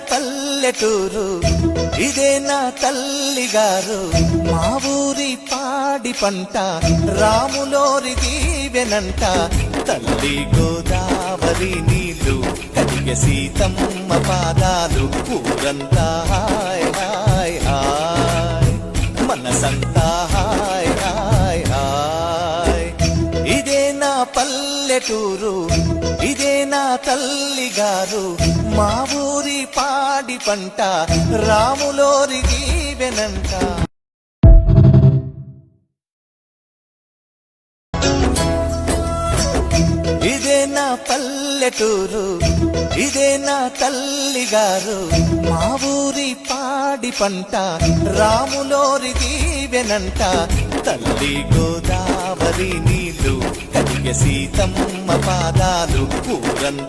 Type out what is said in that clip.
పల్లెటూరు, ఇదే నా తల్లిగారు. మా ఊరి పాడి పంట రాములోరి దీవెనంట. తల్లి గోదావరి నీళ్ళు కడిగ సీతమ్మ పాదాలు. ఊరంతా హాయ్ హాయ్ హాయ్, మనసంతా హాయ్ హాయ్ హాయ్. ఇదే నా పల్లెటూరు, ఇదే నా తల్లిగారు. మా ఊరి పాడి పంట రాములోరి దీవెనంట. ఇదే నా పల్లెటూరు, ఇదే నా తల్లిగారు. మా ఊరి పాడి పంట రాములోరి దీవెనంట. తల్లి గోదావరి నీళ్ళు కడిగ సీతమ్మ పాదాలు. ఊరంతా